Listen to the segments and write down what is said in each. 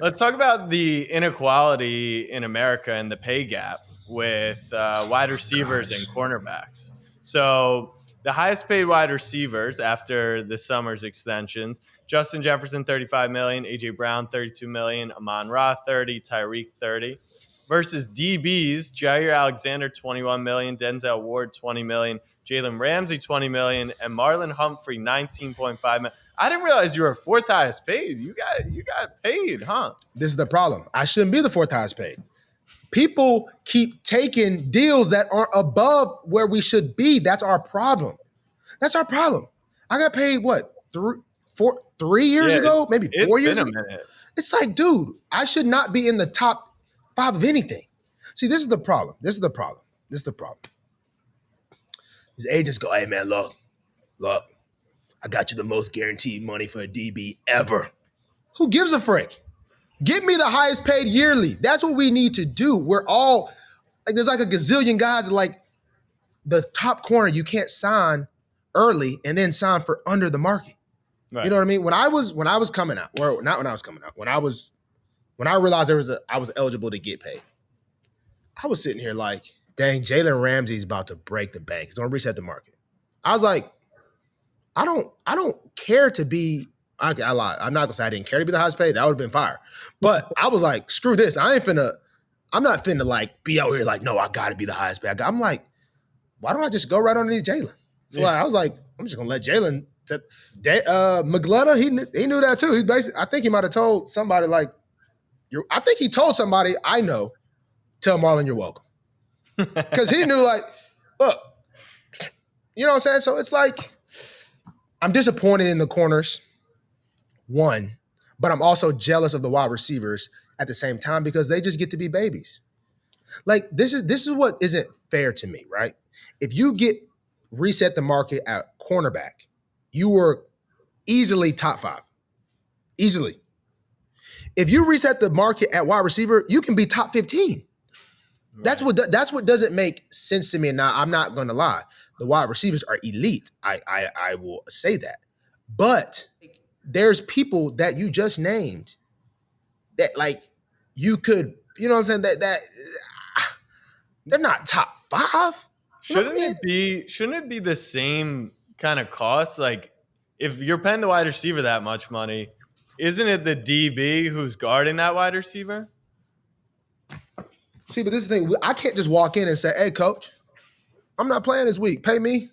Let's talk about the inequality in America and the pay gap with wide receivers and Gosh. cornerbacks. So the highest paid wide receivers after the summer's extensions: Justin Jefferson 35 million, AJ Brown 32 million, Amon Ra 30, Tyreek 30. Versus DBs: Jair Alexander 21 million, Denzel Ward 20 million, Jalen Ramsey 20 million, and Marlon Humphrey 19.5 million. I didn't realize you were fourth highest paid. You got paid, huh? This is the problem. I shouldn't be the fourth highest paid. People keep taking deals that aren't above where we should be. That's our problem. That's our problem. I got paid what, 3 years ago, maybe 4 years It's ago. been a minute. It's like, dude, I should not be in the top 5 of anything. See, this is the problem. This is the problem. These agents go, hey man, look, I got you the most guaranteed money for a DB ever. Who gives a frick? Get me the highest paid yearly. That's what we need to do. We're all like, there's like a gazillion guys that like the top corner you can't sign early and then sign for under the market. Right. You know what I mean? When I was coming out, or not when I was coming out, when I realized I was eligible to get paid, I was sitting here like, dang, Jalen Ramsey's about to break the bank. He's gonna reset the market. I was like, I don't care to be. I lied. I'm not gonna say I didn't care to be the highest paid. That would have been fire. But I was like, screw this. I'm not finna like be out here like, no, I gotta be the highest paid. I'm like, why don't I just go right underneath Jalen? So I was like, I'm just gonna let Jalen. McGletta, he knew that too. He's basically, I think he might have told somebody like, I think he told somebody I know, tell Marlon you're welcome, because he knew like, look, you know what I'm saying. So it's like, I'm disappointed in the corners. One, but I'm also jealous of the wide receivers at the same time because they just get to be babies. Like this is what isn't fair to me, right? If you get reset the market at cornerback, you were easily top 5. Easily. If you reset the market at wide receiver, you can be top 15. Right. That's what doesn't make sense to me. Now, I'm not going to lie. The wide receivers are elite. I will say that. But there's people that you just named that like you could, you know what I'm saying, that they're not top 5. Shouldn't it be the same kind of cost? Like if you're paying the wide receiver that much money, isn't it the DB who's guarding that wide receiver? See, but this is the thing. I can't just walk in and say, hey, coach, I'm not playing this week. Pay me.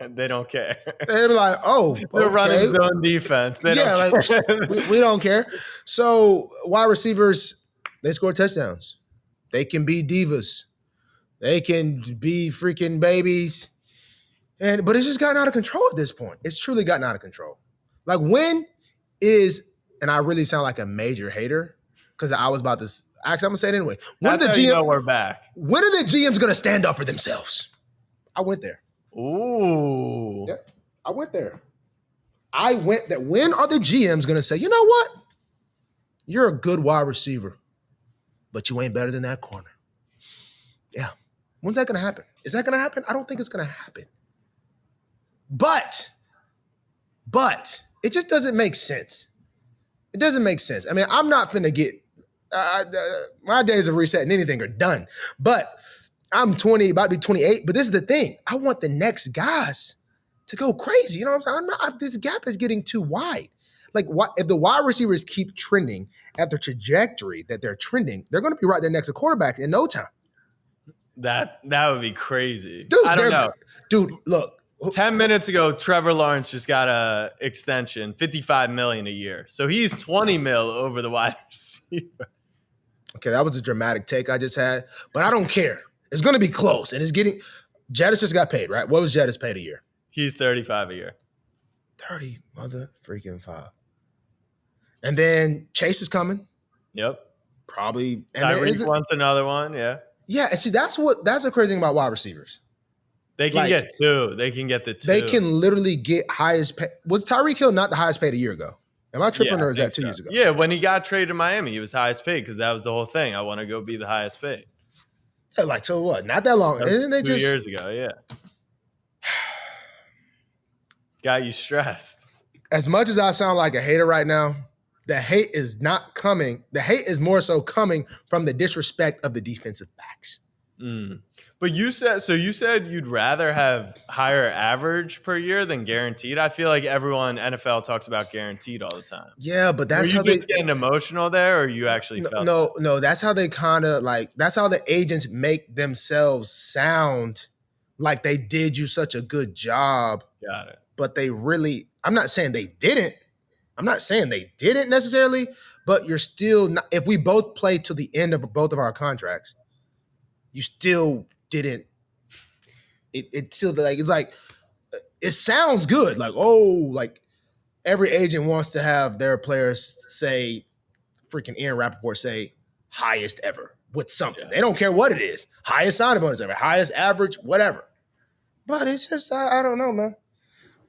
They don't care. They're like, oh, they're running zone defense. They don't care. Like, we don't care. So wide receivers, they score touchdowns. They can be divas. They can be freaking babies. But it's just gotten out of control at this point. It's truly gotten out of control. Like and I really sound like a major hater because I was about to, actually I'm gonna say it anyway. We're back. When are the GMs gonna stand up for themselves? I went there. Ooh. Yeah, I went there. When are the GMs going to say, you know what? You're a good wide receiver, but you ain't better than that corner. Yeah. When's that going to happen? Is that going to happen? I don't think it's going to happen. But it just doesn't make sense. It doesn't make sense. I mean, I'm not finna get, my days of resetting anything are done. But I'm 20, about to be 28, but this is the thing. I want the next guys to go crazy. You know what I'm saying? This gap is getting too wide. Like, if the wide receivers keep trending at the trajectory that they're trending, they're going to be right there next to quarterback in no time. That would be crazy. Dude, I don't know. Dude, look. 10 minutes ago, Trevor Lawrence just got a extension, $55 million a year. So he's $20 million over the wide receiver. Okay, that was a dramatic take I just had, but I don't care. It's going to be close, and it's getting – Jettis just got paid, right? What was Jettis paid a year? He's $35 a year. 30 mother freaking 5. And then Chase is coming. Yep. Probably. And Tyreek wants another one, yeah. Yeah, and see, that's the crazy thing about wide receivers. They can get 2. They can get the 2. They can literally get highest pay. Was Tyreek Hill not the highest paid a year ago? Am I tripping or is that 2 years ago? Yeah, when he got traded to Miami, he was highest paid because that was the whole thing. I want to go be the highest paid. Yeah, like, so what? Not that long. Isn't they 2 years ago, yeah. Got you stressed. As much as I sound like a hater right now, The hate is not coming. The hate is more so coming from the disrespect of the defensive backs. Mm. But you said you'd rather have higher average per year than guaranteed. I feel like everyone in NFL talks about guaranteed all the time. Yeah, but Were that's you how they just getting emotional there, or you actually felt that? no, that's how they kind of like that's how the agents make themselves sound like they did you such a good job, Got it. but they really I'm not saying they didn't. I'm not saying they didn't necessarily, but you're still not if we both play to the end of both of our contracts, you still didn't it still like it's like it sounds good. Like, oh, like every agent wants to have their players say freaking Aaron Rappaport say highest ever with something. Yeah. They don't care what it is. Highest signing bonus ever, highest average, whatever. But it's just I don't know, man.